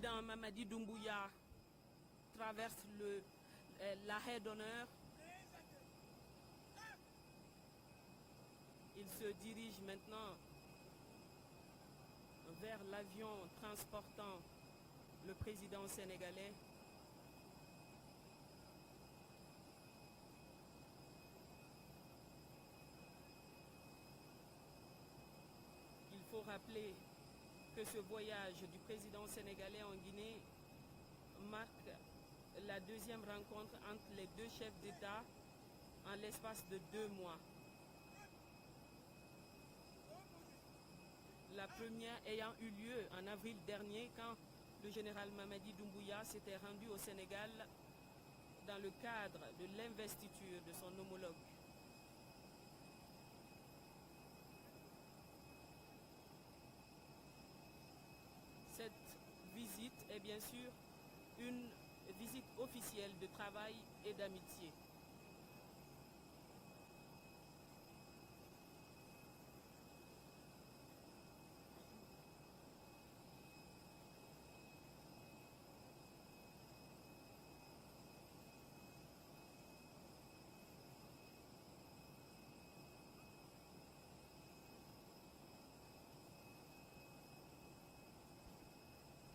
président Mamadi Doumbouya traverse l'arrêt d'honneur. Il se dirige maintenant vers l'avion transportant le président sénégalais. Il faut rappeler que ce voyage du président sénégalais en Guinée marque la deuxième rencontre entre les deux chefs d'État en l'espace de 2 mois. La première ayant eu lieu en avril dernier quand le général Mamadi Doumbouya s'était rendu au Sénégal dans le cadre de l'investiture de son homologue. Cette visite est bien sûr une visite officielle de travail et d'amitié.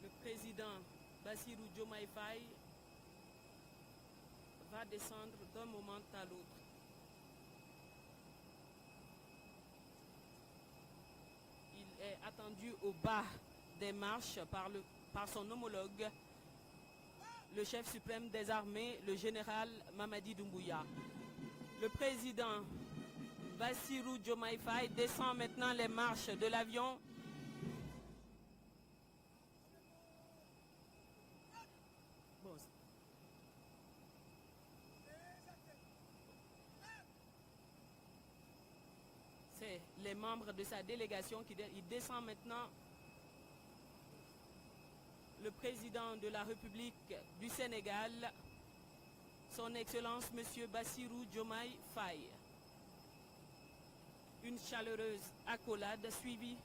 Le président Bassirou Diomaye Faye va descendre d'un moment à l'autre. Il est attendu au bas des marches par son homologue, le chef suprême des armées, le général Mamadi Doumbouya. Le président Bassirou Diomaye Faye descend maintenant les marches de l'avion. Bon. C'est les membres de sa délégation qui descend maintenant. Le président de la République du Sénégal, son Excellence M. Bassirou Diomaye Faye. Une chaleureuse accolade suivie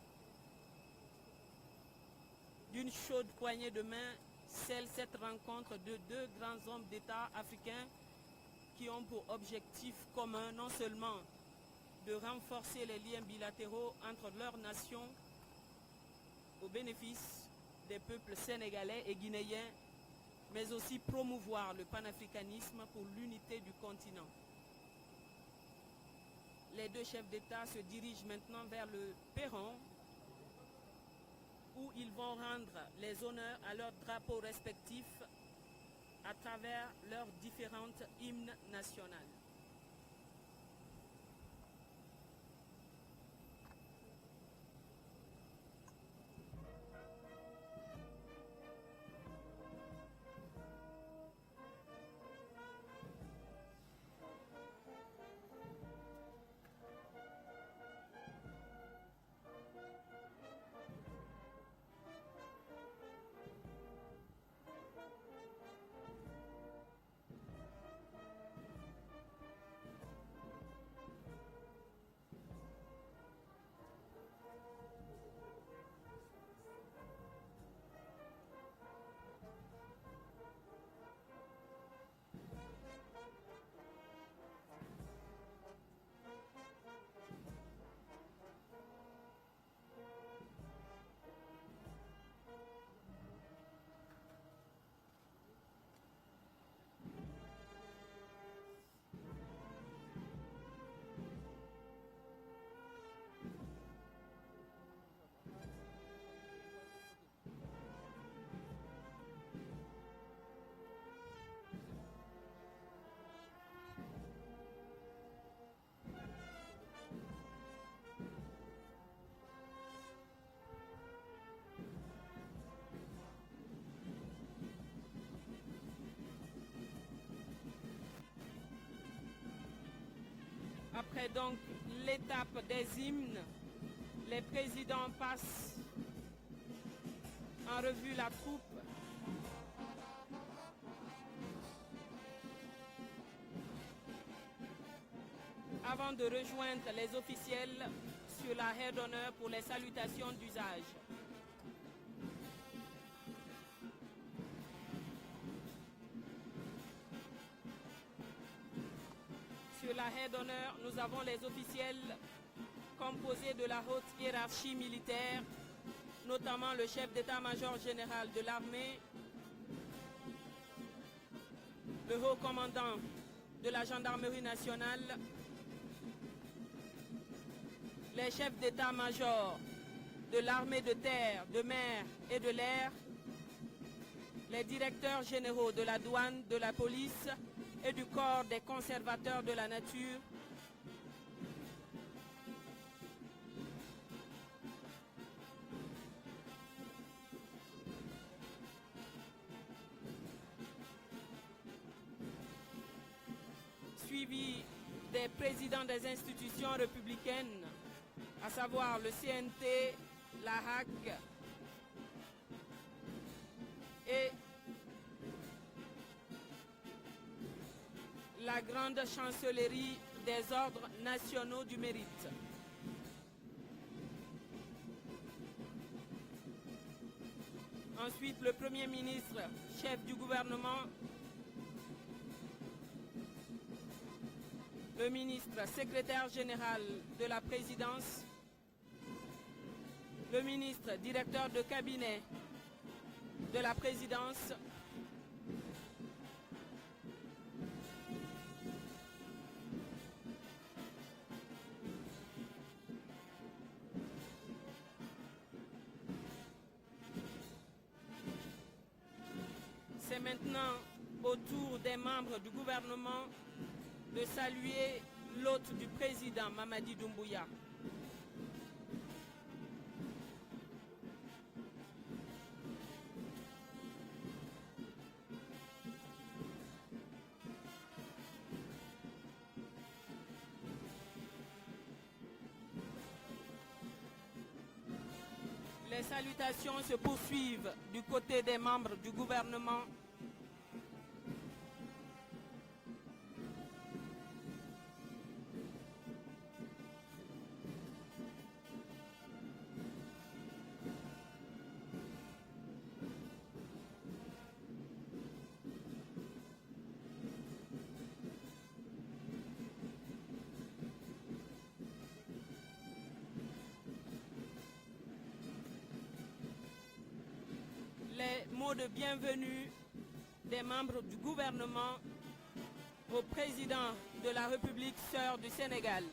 d'une chaude poignée de main scelle cette rencontre de deux grands hommes d'État africains qui ont pour objectif commun non seulement de renforcer les liens bilatéraux entre leurs nations au bénéfice des peuples sénégalais et guinéens, mais aussi promouvoir le panafricanisme pour l'unité du continent. Les deux chefs d'État se dirigent maintenant vers le perron où ils vont rendre les honneurs à leurs drapeaux respectifs à travers leurs différentes hymnes nationales. Après donc l'étape des hymnes, les présidents passent en revue la troupe. Avant de rejoindre les officiels sur la haie d'honneur pour les salutations d'usage. la haie d'honneur, nous avons les officiels composés de la haute hiérarchie militaire, notamment le chef d'état-major général de l'armée, le haut commandant de la gendarmerie nationale, les chefs d'état-major de l'armée de terre, de mer et de l'air, les directeurs généraux de la douane, de la police et du corps des conservateurs de la nature, suivi des présidents des institutions républicaines, à savoir le CNT, la HAC et la grande chancellerie des ordres nationaux du mérite. Ensuite, le Premier ministre, chef du gouvernement, le ministre secrétaire général de la présidence, le ministre directeur de cabinet de la présidence, c'est maintenant au tour des membres du gouvernement de saluer l'hôte du président Mamadi Doumbouya. Les salutations se poursuivent du côté des membres du gouvernement. Les mots de bienvenue des membres du gouvernement au président de la République sœur du Sénégal.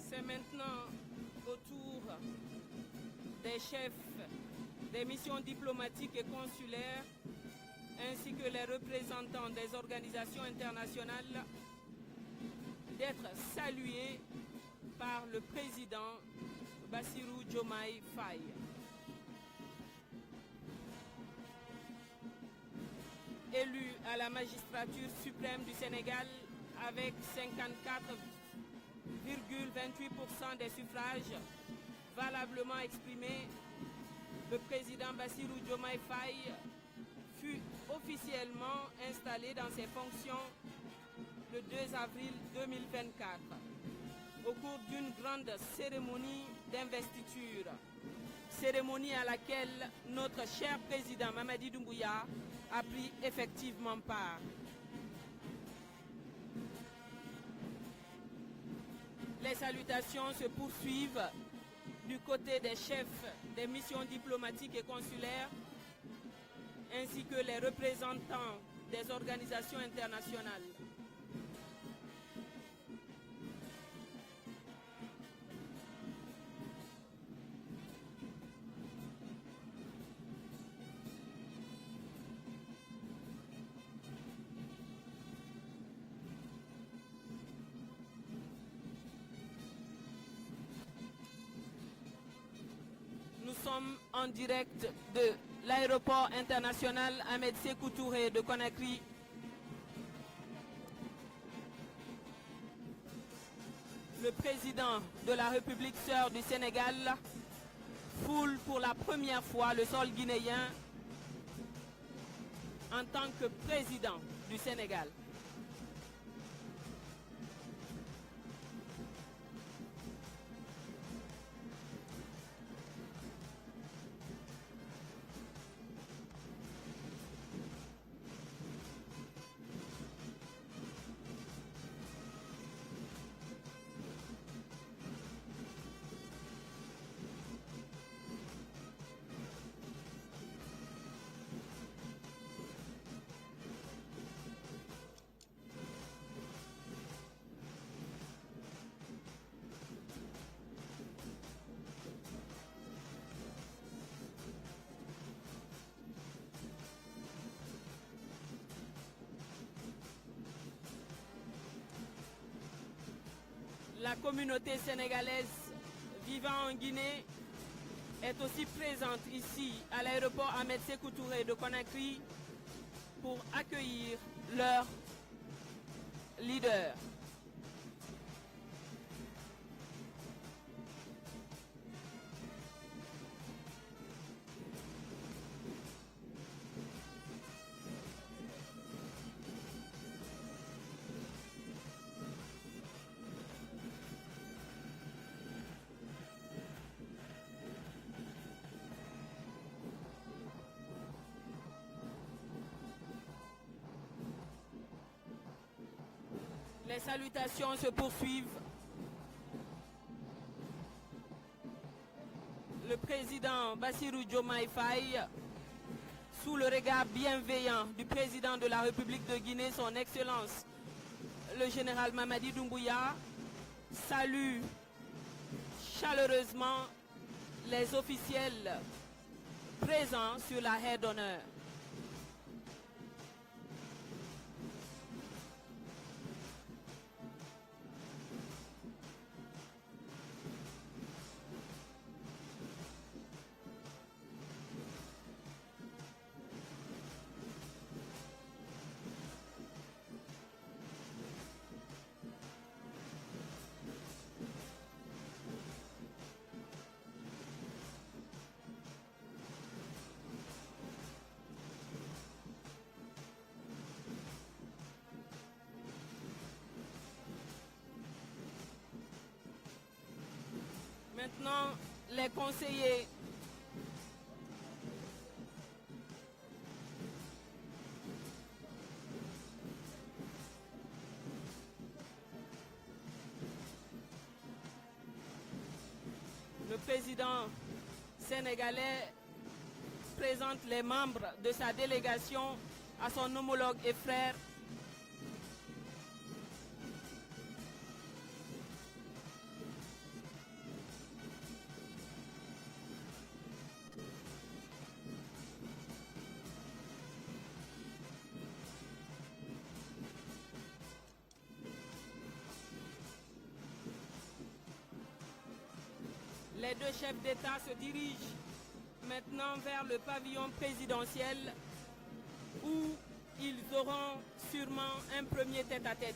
C'est maintenant au tour des chefs des missions diplomatiques et consulaires ainsi que les représentants des organisations internationales d'être salués par le président Bassirou Diomaye Faye. Élu à la magistrature suprême du Sénégal avec 54,28% des suffrages valablement exprimés, le président Bassirou Diomaye Faye fut officiellement installé dans ses fonctions le 2 avril 2024 au cours d'une grande cérémonie d'investiture, cérémonie à laquelle notre cher président Mamadi Doumbouya a pris effectivement part. Les salutations se poursuivent du côté des chefs des missions diplomatiques et consulaires ainsi que les représentants des organisations internationales. sommes en direct de l'aéroport international Ahmed Sékou Touré de Conakry. Le président de la République sœur du Sénégal foule pour la première fois le sol guinéen en tant que président du Sénégal. La communauté sénégalaise vivant en Guinée est aussi présente ici à l'aéroport Ahmed Sékou Touré de Conakry pour accueillir leur leader. Les salutations se poursuivent. Le président Bassirou Diomaye Faye, sous le regard bienveillant du président de la République de Guinée, son Excellence, le général Mamadi Doumbouya, salue chaleureusement les officiels présents sur la haie d'honneur. Maintenant, les conseillers le président sénégalais présente les membres de sa délégation à son homologue et frère Les deux chefs d'État se dirigent maintenant vers le pavillon présidentiel où ils auront sûrement un premier tête-à-tête.